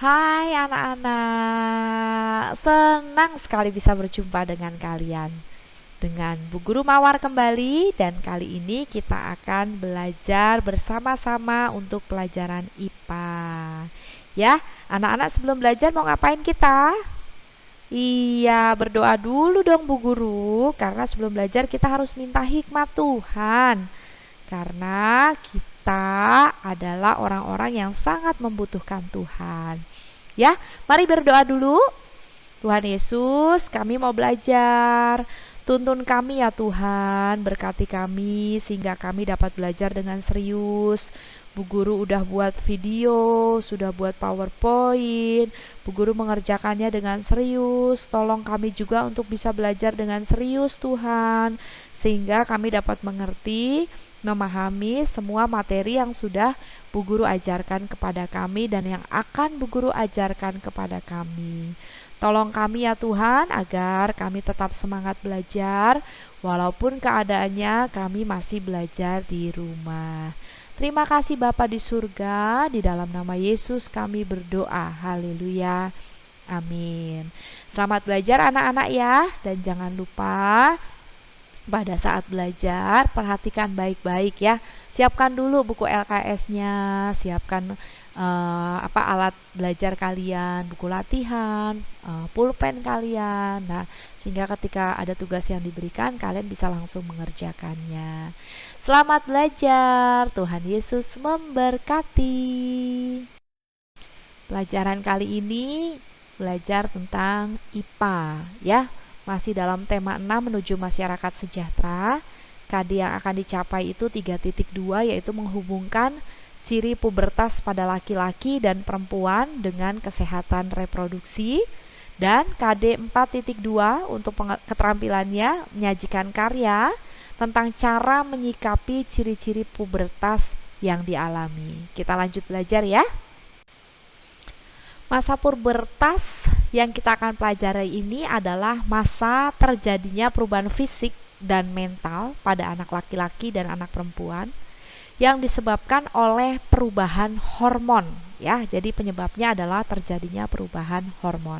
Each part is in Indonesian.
Hai anak-anak, senang sekali bisa berjumpa dengan kalian. Dengan Bu Guru Mawar kembali, dan kali ini kita akan belajar bersama-sama untuk pelajaran IPA. Ya, anak-anak sebelum belajar mau ngapain kita? Iya, berdoa dulu dong Bu Guru, karena sebelum belajar kita harus minta hikmat Tuhan. Karena kita adalah orang-orang yang sangat membutuhkan Tuhan. Ya, mari berdoa dulu. Tuhan Yesus, kami mau belajar. Tuntun kami ya Tuhan, berkati kami sehingga kami dapat belajar dengan serius. Bu Guru udah buat video, sudah buat PowerPoint. Bu Guru mengerjakannya dengan serius. Tolong kami juga untuk bisa belajar dengan serius Tuhan, sehingga kami dapat mengerti, memahami semua materi yang sudah Bu Guru ajarkan kepada kami dan yang akan Bu Guru ajarkan kepada kami. Tolong kami ya Tuhan agar kami tetap semangat belajar walaupun keadaannya kami masih belajar di rumah. Terima kasih Bapa di surga, di dalam nama Yesus kami berdoa. Haleluya. Amin. Selamat belajar anak-anak ya, dan jangan lupa pada saat belajar perhatikan baik-baik ya. Siapkan dulu buku LKS-nya, siapkan alat belajar kalian, buku latihan, pulpen kalian. Nah, sehingga ketika ada tugas yang diberikan kalian bisa langsung mengerjakannya. Selamat belajar. Tuhan Yesus memberkati. Pelajaran kali ini belajar tentang IPA ya. Masih dalam tema 6 menuju masyarakat sejahtera. KD yang akan dicapai itu 3.2, yaitu menghubungkan ciri pubertas pada laki-laki dan perempuan dengan kesehatan reproduksi. Dan KD 4.2 untuk keterampilannya menyajikan karya tentang cara menyikapi ciri-ciri pubertas yang dialami. Kita lanjut belajar ya. Masa pubertas yang kita akan pelajari ini adalah masa terjadinya perubahan fisik dan mental pada anak laki-laki dan anak perempuan yang disebabkan oleh perubahan hormon ya. Jadi penyebabnya adalah terjadinya perubahan hormon.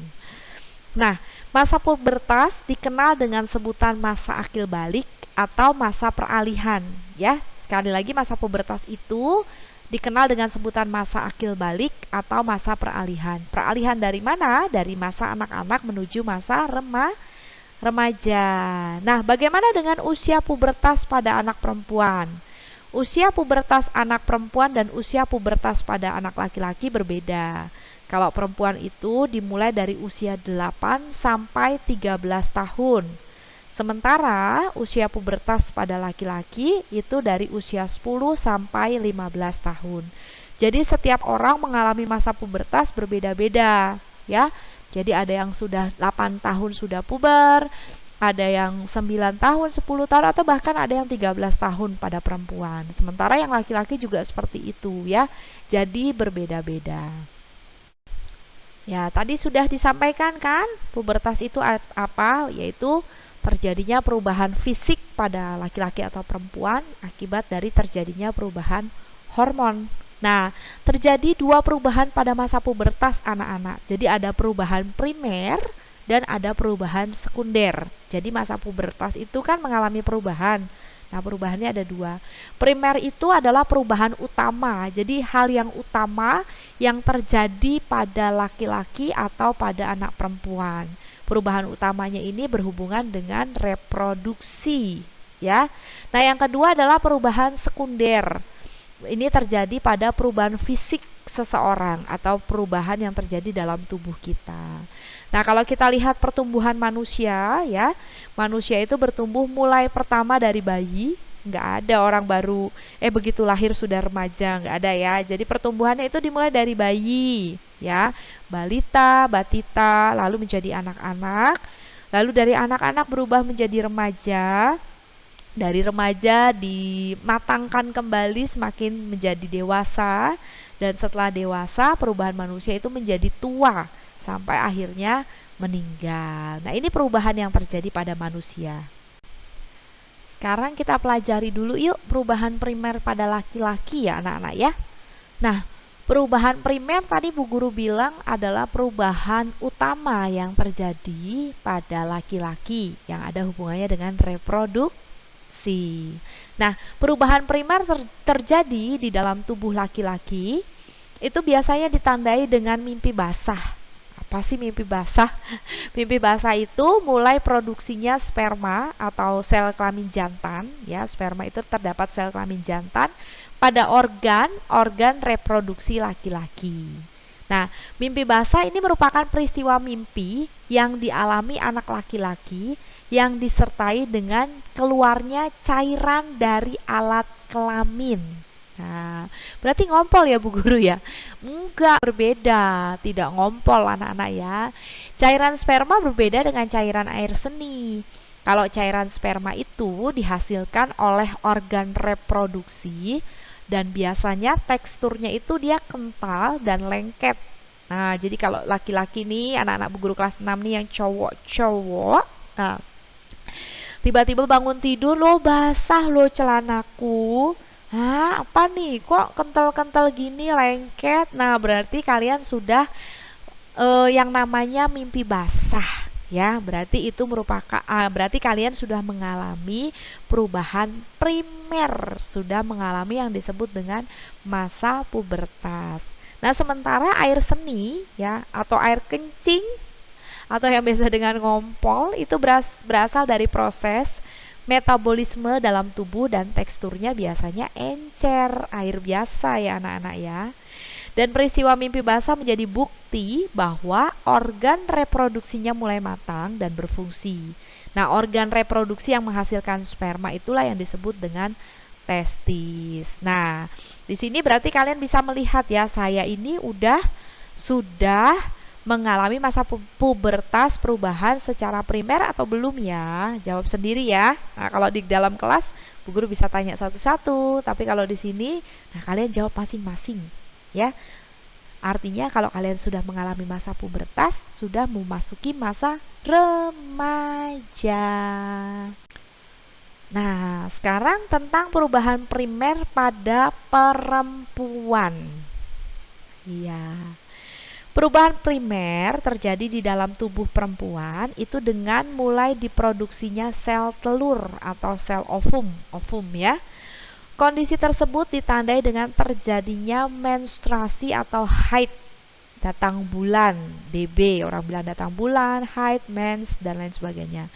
Nah, masa pubertas dikenal dengan sebutan masa akil balik atau masa peralihan ya. Sekali lagi, masa pubertas itu dikenal dengan sebutan masa akil balik atau masa peralihan. Peralihan dari mana? Dari masa anak-anak menuju masa remaja. Nah, bagaimana dengan usia pubertas pada anak perempuan? Usia pubertas anak perempuan dan usia pubertas pada anak laki-laki berbeda. Kalau perempuan itu dimulai dari usia 8 sampai 13 tahun. Sementara usia pubertas pada laki-laki itu dari usia 10 sampai 15 tahun. Jadi setiap orang mengalami masa pubertas berbeda-beda ya. Jadi ada yang sudah 8 tahun sudah puber, ada yang 9 tahun, 10 tahun, atau bahkan ada yang 13 tahun pada perempuan. Sementara yang laki-laki juga seperti itu ya. Jadi berbeda-beda. Ya, tadi sudah disampaikan kan, pubertas itu apa? Yaitu terjadinya perubahan fisik pada laki-laki atau perempuan akibat dari terjadinya perubahan hormon. Nah, terjadi dua perubahan pada masa pubertas anak-anak. Jadi ada perubahan primer dan ada perubahan sekunder. Jadi masa pubertas itu kan mengalami perubahan. Nah, perubahannya ada dua. Primer itu adalah perubahan utama. Jadi hal yang utama yang terjadi pada laki-laki atau pada anak perempuan. Perubahan utamanya ini berhubungan dengan reproduksi ya. Nah, yang kedua adalah perubahan sekunder. Ini terjadi pada perubahan fisik seseorang atau perubahan yang terjadi dalam tubuh kita. Nah, kalau kita lihat pertumbuhan manusia ya, manusia itu bertumbuh mulai pertama dari bayi. Nggak ada orang baru begitu lahir sudah remaja, nggak ada ya. Jadi pertumbuhannya itu dimulai dari bayi ya, balita, batita, lalu menjadi anak-anak, lalu dari anak-anak berubah menjadi remaja, dari remaja dimatangkan kembali semakin menjadi dewasa, dan setelah dewasa perubahan manusia itu menjadi tua sampai akhirnya meninggal. Nah, ini perubahan yang terjadi pada manusia. Sekarang kita pelajari dulu yuk perubahan primer pada laki-laki ya anak-anak ya. Nah, Perubahan primer tadi Bu Guru bilang adalah perubahan utama yang terjadi pada laki-laki yang ada hubungannya dengan reproduksi. Nah, perubahan primer terjadi di dalam tubuh laki-laki itu biasanya ditandai dengan mimpi basah. Apa sih mimpi basah? Mimpi basah itu mulai produksinya sperma atau sel kelamin jantan, ya, sperma itu terdapat sel kelamin jantan pada organ reproduksi laki-laki. Nah, mimpi basah ini merupakan peristiwa mimpi yang dialami anak laki-laki yang disertai dengan keluarnya cairan dari alat kelamin. Nah, berarti ngompol ya Bu Guru ya? Enggak, berbeda, tidak ngompol anak-anak ya. Cairan sperma berbeda dengan cairan air seni. Kalau cairan sperma itu dihasilkan oleh organ reproduksi dan biasanya teksturnya itu dia kental dan lengket. Nah, jadi kalau laki-laki nih, anak-anak Bu Guru kelas 6 nih yang cowok-cowok, nah, tiba-tiba bangun tidur, loh basah loh celanaku. Hah, apa nih? Kok kental-kental gini, lengket? Nah, berarti kalian sudah yang namanya mimpi basah, ya. Berarti itu merupakan berarti kalian sudah mengalami perubahan primer, sudah mengalami yang disebut dengan masa pubertas. Nah, sementara air seni, ya, atau air kencing atau yang biasa dengan ngompol itu berasal dari proses metabolisme dalam tubuh dan teksturnya biasanya encer, air biasa ya anak-anak ya. Dan peristiwa mimpi basah menjadi bukti bahwa organ reproduksinya mulai matang dan berfungsi. Nah, organ reproduksi yang menghasilkan sperma itulah yang disebut dengan testis. Nah, di sini berarti kalian bisa melihat ya, saya ini sudah mengalami masa pubertas perubahan secara primer atau belum ya? Jawab sendiri ya. Nah, kalau di dalam kelas Bu Guru bisa tanya satu-satu, tapi kalau di sini nah kalian jawab masing-masing ya. Artinya kalau kalian sudah mengalami masa pubertas, sudah memasuki masa remaja. Nah, sekarang tentang perubahan primer pada perempuan. Iya. Perubahan primer terjadi di dalam tubuh perempuan itu dengan mulai diproduksinya sel telur atau sel ovum ya. Kondisi tersebut ditandai dengan terjadinya menstruasi atau haid, datang bulan, DB, orang bilang datang bulan, haid, mens, dan lain sebagainya.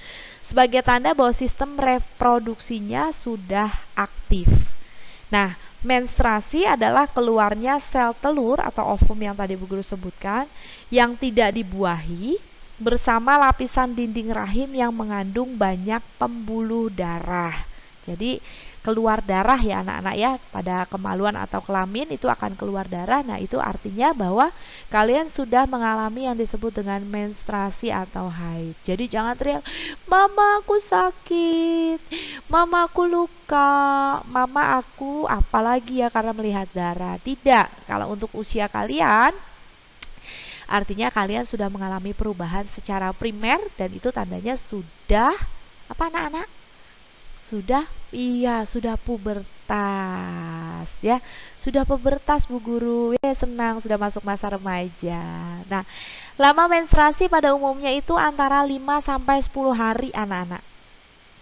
Sebagai tanda bahwa sistem reproduksinya sudah aktif. Nah, menstruasi adalah keluarnya sel telur atau ovum yang tadi Bu Guru sebutkan yang tidak dibuahi bersama lapisan dinding rahim yang mengandung banyak pembuluh darah. Jadi keluar darah ya anak-anak ya, pada kemaluan atau kelamin itu akan keluar darah. Nah, itu artinya bahwa kalian sudah mengalami yang disebut dengan menstruasi atau haid. Jadi jangan teriak, "Mama aku sakit, mama aku luka, mama aku apalagi ya karena melihat darah." Tidak, kalau untuk usia kalian artinya kalian sudah mengalami perubahan secara primer dan itu tandanya sudah apa anak-anak? Sudah pubertas ya. Sudah pubertas Bu Guru. Ya, senang sudah masuk masa remaja. Nah, lama menstruasi pada umumnya itu antara 5 sampai 10 hari anak-anak.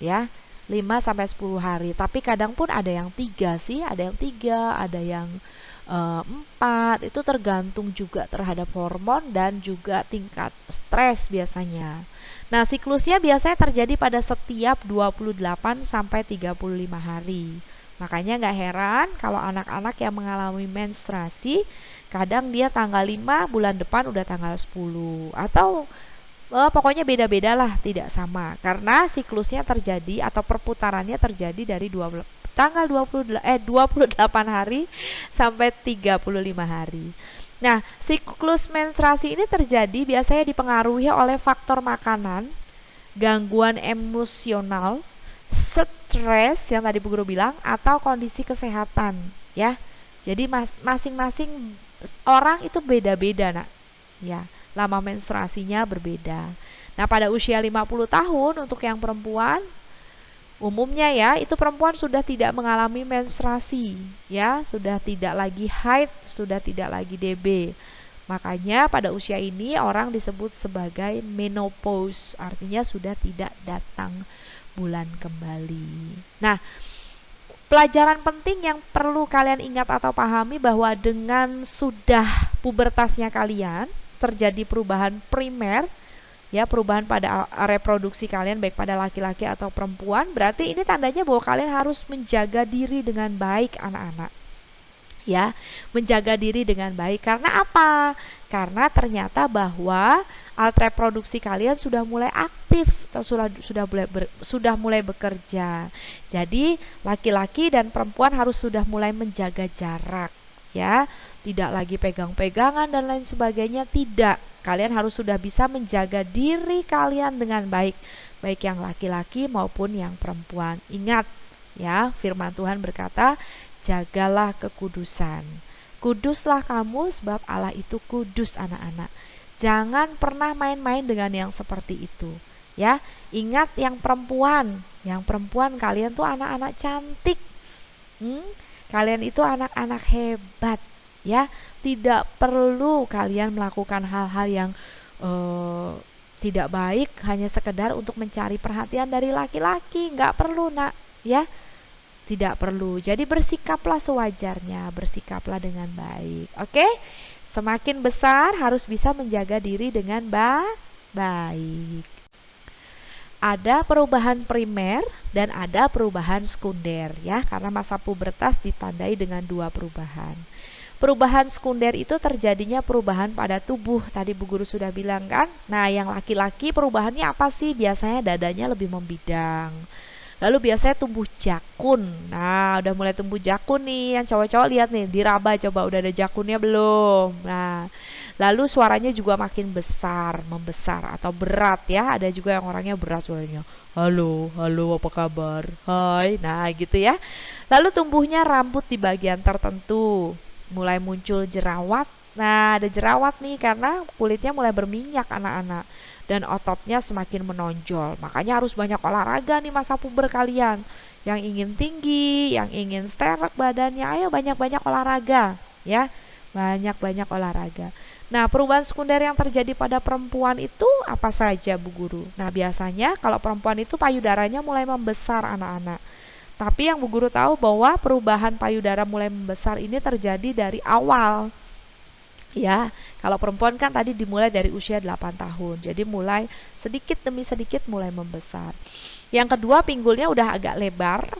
Ya, 5 sampai 10 hari. Tapi kadang pun ada yang 3 sih, ada yang 3, ada yang 4. Itu tergantung juga terhadap hormon dan juga tingkat stres biasanya. Nah, siklusnya biasanya terjadi pada setiap 28 sampai 35 hari. Makanya nggak heran kalau anak-anak yang mengalami menstruasi, kadang dia tanggal 5, bulan depan udah tanggal 10. Atau pokoknya beda-beda lah, tidak sama. Karena siklusnya terjadi atau perputarannya terjadi dari tanggal 28 hari sampai 35 hari. Nah, siklus menstruasi ini terjadi biasanya dipengaruhi oleh faktor makanan, gangguan emosional, stres yang tadi Bu Guru bilang, atau kondisi kesehatan ya. Jadi masing-masing orang itu beda-beda nak. Ya, lama menstruasinya berbeda. Nah, pada usia 50 tahun untuk yang perempuan, Umumnya ya, itu perempuan sudah tidak mengalami menstruasi, ya, sudah tidak lagi haid, sudah tidak lagi DB. Makanya pada usia ini orang disebut sebagai menopause, artinya sudah tidak datang bulan kembali. Nah, pelajaran penting yang perlu kalian ingat atau pahami bahwa dengan sudah pubertasnya kalian terjadi perubahan primer, ya, perubahan pada reproduksi kalian baik pada laki-laki atau perempuan, berarti ini tandanya bahwa kalian harus menjaga diri dengan baik, anak-anak. Ya, menjaga diri dengan baik. Karena apa? Karena ternyata bahwa alat reproduksi kalian sudah mulai aktif atau sudah mulai bekerja. Jadi laki-laki dan perempuan harus sudah mulai menjaga jarak, ya, tidak lagi pegang-pegangan dan lain sebagainya. Tidak, kalian harus sudah bisa menjaga diri kalian dengan baik, baik yang laki-laki maupun yang perempuan. Ingat ya, firman Tuhan berkata, jagalah kekudusan. Kuduslah kamu sebab Allah itu kudus, anak-anak. Jangan pernah main-main dengan yang seperti itu, ya. Ingat yang perempuan kalian tuh anak-anak cantik. Kalian itu anak-anak hebat, ya. Tidak perlu kalian melakukan hal-hal yang tidak baik hanya sekedar untuk mencari perhatian dari laki-laki. Nggak perlu, nak, ya. Tidak perlu. Jadi bersikaplah sewajarnya, bersikaplah dengan baik. Oke? Semakin besar harus bisa menjaga diri dengan baik. Ada perubahan primer dan ada perubahan sekunder, ya, karena masa pubertas ditandai dengan dua perubahan. Perubahan sekunder itu terjadinya perubahan pada tubuh. Tadi Bu Guru sudah bilang kan. Nah, yang laki-laki perubahannya apa sih? Biasanya dadanya lebih membidang. Lalu biasanya tumbuh jakun. Nah, udah mulai tumbuh jakun nih. Yang cowok-cowok lihat nih, diraba coba udah ada jakunnya belum. Nah, lalu suaranya juga makin besar, membesar atau berat, ya. Ada juga yang orangnya berat suaranya. Halo, halo, apa kabar? Hai. Nah, gitu ya. Lalu tumbuhnya rambut di bagian tertentu. Mulai muncul jerawat. Nah, ada jerawat nih karena kulitnya mulai berminyak, anak-anak. Dan ototnya semakin menonjol. Makanya harus banyak olahraga nih masa puber kalian. Yang ingin tinggi, yang ingin sterek badannya, ayo banyak-banyak olahraga, ya. Banyak-banyak olahraga. Nah, perubahan sekunder yang terjadi pada perempuan itu apa saja, Bu Guru? Nah, biasanya kalau perempuan itu payudaranya mulai membesar, anak-anak. Tapi yang Bu Guru tahu bahwa perubahan payudara mulai membesar ini terjadi dari awal. Ya, kalau perempuan kan tadi dimulai dari usia 8 tahun. Jadi mulai sedikit demi sedikit mulai membesar. Yang kedua, pinggulnya udah agak lebar.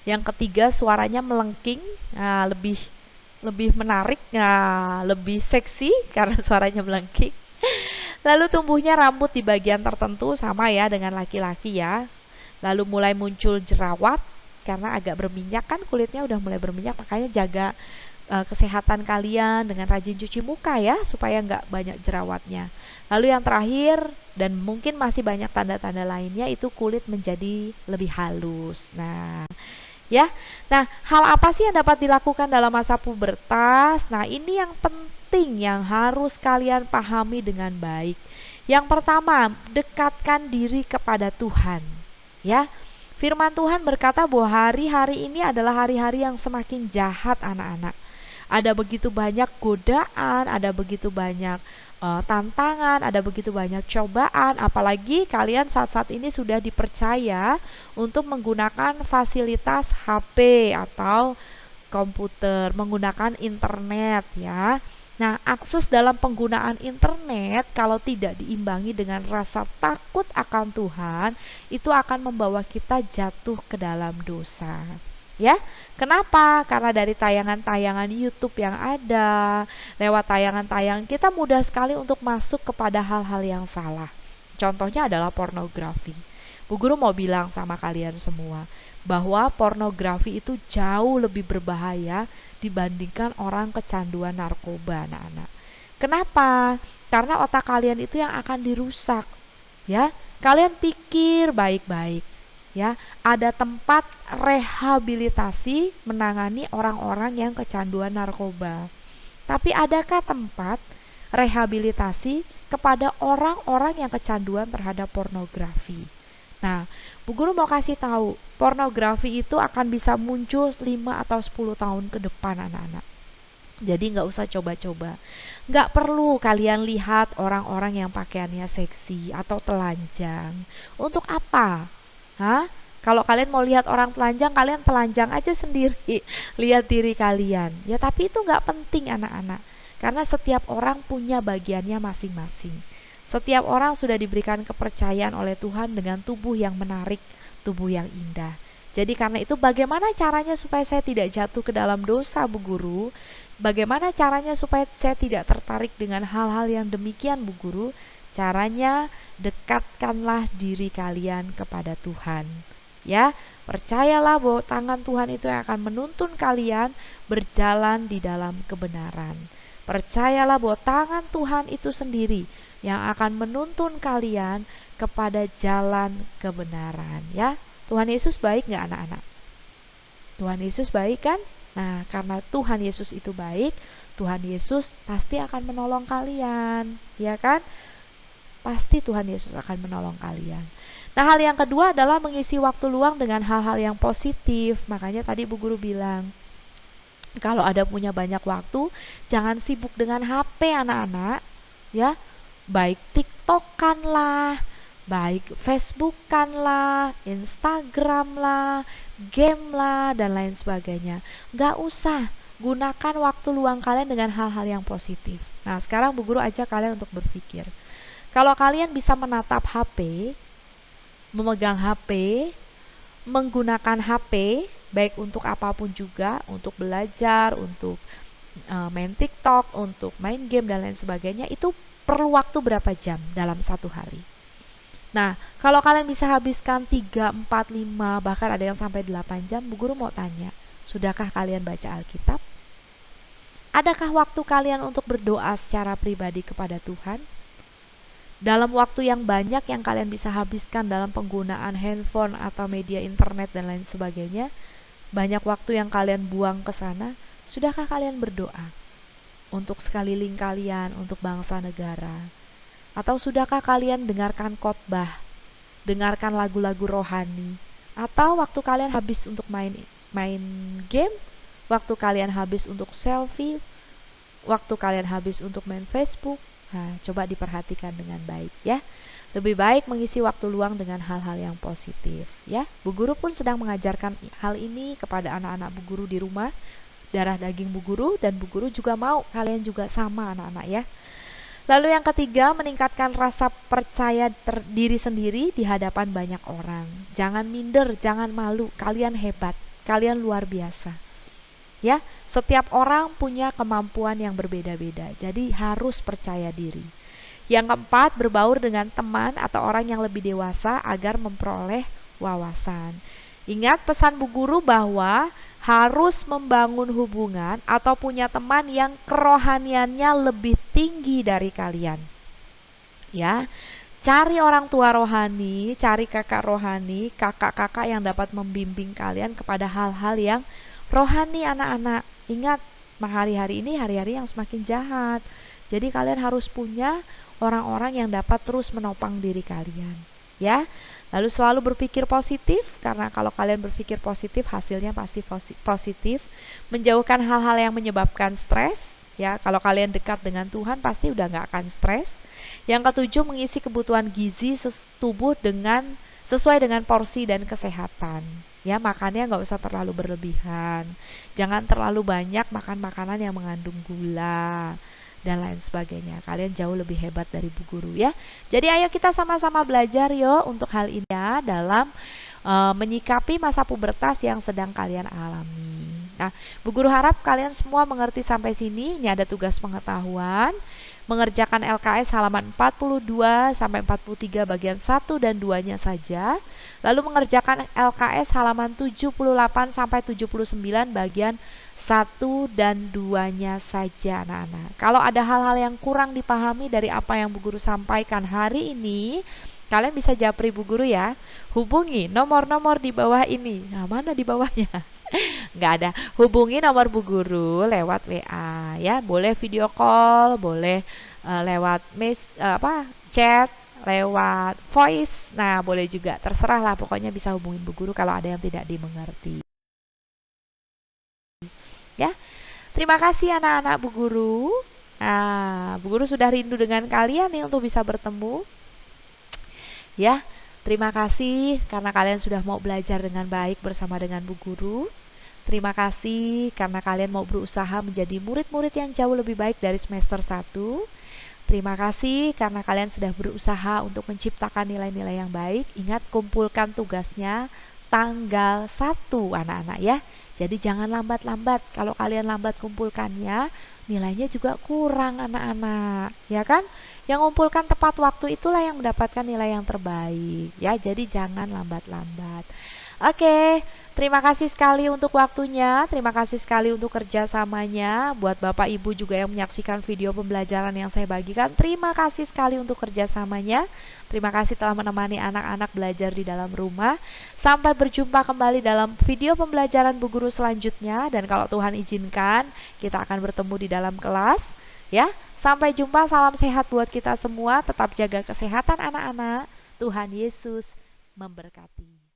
Yang ketiga, suaranya melengking, nah, lebih menarik, nah, lebih seksi karena suaranya melengking. Lalu tumbuhnya rambut di bagian tertentu sama ya dengan laki-laki, ya. Lalu mulai muncul jerawat karena agak berminyak, kan kulitnya udah mulai berminyak, makanya jaga kesehatan kalian dengan rajin cuci muka, ya, supaya nggak banyak jerawatnya. Lalu yang terakhir dan mungkin masih banyak tanda-tanda lainnya, itu kulit menjadi lebih halus. Nah, ya. Nah, hal apa sih yang dapat dilakukan dalam masa pubertas? Nah, ini yang penting yang harus kalian pahami dengan baik. Yang pertama, dekatkan diri kepada Tuhan, ya. Firman Tuhan berkata bahwa hari-hari ini adalah hari-hari yang semakin jahat, anak-anak. Ada begitu banyak godaan, ada begitu banyak tantangan, ada begitu banyak cobaan. Apalagi kalian saat-saat ini sudah dipercaya untuk menggunakan fasilitas HP atau komputer, menggunakan internet, ya. Nah, akses dalam penggunaan internet kalau tidak diimbangi dengan rasa takut akan Tuhan, itu akan membawa kita jatuh ke dalam dosa. Ya, kenapa? Karena dari tayangan-tayangan YouTube yang ada, lewat tayangan-tayangan kita mudah sekali untuk masuk kepada hal-hal yang salah. Contohnya adalah pornografi. Bu Guru mau bilang sama kalian semua bahwa pornografi itu jauh lebih berbahaya dibandingkan orang kecanduan narkoba, anak-anak. Kenapa? Karena otak kalian itu yang akan dirusak. Ya, kalian pikir baik-baik. Ya, ada tempat rehabilitasi menangani orang-orang yang kecanduan narkoba. Tapi adakah tempat rehabilitasi kepada orang-orang yang kecanduan terhadap pornografi? Nah, Bu Guru mau kasih tahu, pornografi itu akan bisa muncul 5 atau 10 tahun ke depan anak-anak. Jadi nggak usah coba-coba. Nggak perlu kalian lihat orang-orang yang pakaiannya seksi atau telanjang. Untuk apa? Hah? Kalau kalian mau lihat orang telanjang, kalian telanjang aja sendiri. Lihat diri kalian. Ya tapi itu nggak penting anak-anak. Karena setiap orang punya bagiannya masing-masing. Setiap orang sudah diberikan kepercayaan oleh Tuhan dengan tubuh yang menarik, tubuh yang indah. Jadi karena itu bagaimana caranya supaya saya tidak jatuh ke dalam dosa, Bu Guru? Bagaimana caranya supaya saya tidak tertarik dengan hal-hal yang demikian, Bu Guru? Caranya dekatkanlah diri kalian kepada Tuhan. Ya, percayalah bahwa tangan Tuhan itu yang akan menuntun kalian berjalan di dalam kebenaran. Percayalah bahwa tangan Tuhan itu sendiri yang akan menuntun kalian kepada jalan kebenaran, ya. Tuhan Yesus baik nggak anak-anak? Tuhan Yesus baik kan? Nah, karena Tuhan Yesus itu baik, Tuhan Yesus pasti akan menolong kalian, ya kan? Pasti Tuhan Yesus akan menolong kalian. Nah, hal yang kedua adalah mengisi waktu luang dengan hal-hal yang positif. Makanya tadi Bu Guru bilang, kalau ada punya banyak waktu, jangan sibuk dengan HP anak-anak, ya. Baik TikTok-kan lah, baik Facebook-kan lah, Instagram lah, game lah, dan lain sebagainya. Gak usah, gunakan waktu luang kalian dengan hal-hal yang positif. Nah, sekarang Bu Guru ajak kalian untuk berpikir. Kalau kalian bisa menatap HP, memegang HP, menggunakan HP, baik untuk apapun juga, untuk belajar, untuk main TikTok, untuk main game, dan lain sebagainya, itu perlu waktu berapa jam dalam satu hari? Nah, kalau kalian bisa habiskan 3, 4, 5, bahkan ada yang sampai 8 jam, Bu Guru mau tanya, sudahkah kalian baca Alkitab? Adakah waktu kalian untuk berdoa secara pribadi kepada Tuhan? Dalam waktu yang banyak yang kalian bisa habiskan dalam penggunaan handphone atau media internet dan lain sebagainya, banyak waktu yang kalian buang ke sana, sudahkah kalian berdoa untuk sekeliling kalian, untuk bangsa negara? Atau sudahkah kalian dengarkan khotbah, dengarkan lagu-lagu rohani? Atau waktu kalian habis untuk main game, waktu kalian habis untuk selfie, waktu kalian habis untuk main Facebook? Nah, coba diperhatikan dengan baik ya. Lebih baik mengisi waktu luang dengan hal-hal yang positif ya. Bu Guru pun sedang mengajarkan hal ini kepada anak-anak Bu Guru di rumah, darah daging Bu Guru, dan Bu Guru juga mau kalian juga sama anak-anak ya. Lalu yang ketiga, meningkatkan rasa percaya diri sendiri di hadapan banyak orang. Jangan minder, jangan malu, kalian hebat, kalian luar biasa. Ya, setiap orang punya kemampuan yang berbeda-beda, jadi harus percaya diri. Yang keempat, berbaur dengan teman atau orang yang lebih dewasa agar memperoleh wawasan. Ingat pesan Bu Guru bahwa harus membangun hubungan atau punya teman yang kerohaniannya lebih tinggi dari kalian. Ya, cari orang tua rohani, cari kakak rohani, kakak-kakak yang dapat membimbing kalian kepada hal-hal yang rohani anak-anak. Ingat, hari-hari ini hari-hari yang semakin jahat. Jadi kalian harus punya orang-orang yang dapat terus menopang diri kalian. Ya, lalu selalu berpikir positif, karena kalau kalian berpikir positif hasilnya pasti positif. Menjauhkan hal-hal yang menyebabkan stres. Ya, kalau kalian dekat dengan Tuhan pasti udah nggak akan stres. Yang ketujuh, mengisi kebutuhan gizi tubuh sesuai dengan porsi dan kesehatan. Ya, makannya nggak usah terlalu berlebihan. Jangan terlalu banyak makan makanan yang mengandung gula dan lain sebagainya. Kalian jauh lebih hebat dari Bu Guru ya. Jadi ayo kita sama-sama belajar yo untuk hal ini ya, dalam menyikapi masa pubertas yang sedang kalian alami. Nah, Bu Guru harap kalian semua mengerti sampai sini. Ini ada tugas pengetahuan. Mengerjakan LKS halaman 42 sampai 43 bagian 1 dan 2-nya saja. Lalu mengerjakan LKS halaman 78 sampai 79 bagian 1 dan 2-nya saja anak-anak. Kalau ada hal-hal yang kurang dipahami dari apa yang Bu Guru sampaikan hari ini, kalian bisa japri Bu Guru ya. Hubungi nomor-nomor di bawah ini. Nah, mana di bawahnya? Nggak ada. Hubungi nomor Bu Guru lewat WA ya. Boleh video call, boleh lewat chat, lewat voice. Nah, boleh juga, terserah lah, pokoknya bisa hubungin Bu Guru kalau ada yang tidak dimengerti. Ya, terima kasih anak-anak Bu Guru. Nah, Bu Guru sudah rindu dengan kalian nih untuk bisa bertemu. Ya, terima kasih karena kalian sudah mau belajar dengan baik bersama dengan Bu Guru. Terima kasih karena kalian mau berusaha menjadi murid-murid yang jauh lebih baik dari semester 1. Terima kasih karena kalian sudah berusaha untuk menciptakan nilai-nilai yang baik. Ingat, kumpulkan tugasnya tanggal 1 anak-anak ya. Jadi jangan lambat-lambat. Kalau kalian lambat kumpulkannya, nilainya juga kurang anak-anak, ya kan? Yang kumpulkan tepat waktu itulah yang mendapatkan nilai yang terbaik ya. Jadi jangan lambat-lambat. Oke, terima kasih sekali untuk waktunya, terima kasih sekali untuk kerjasamanya. Buat Bapak Ibu juga yang menyaksikan video pembelajaran yang saya bagikan, terima kasih sekali untuk kerjasamanya. Terima kasih telah menemani anak-anak belajar di dalam rumah. Sampai berjumpa kembali dalam video pembelajaran Bu Guru selanjutnya. Dan kalau Tuhan izinkan, kita akan bertemu di dalam kelas. Ya, sampai jumpa, salam sehat buat kita semua. Tetap jaga kesehatan anak-anak. Tuhan Yesus memberkati.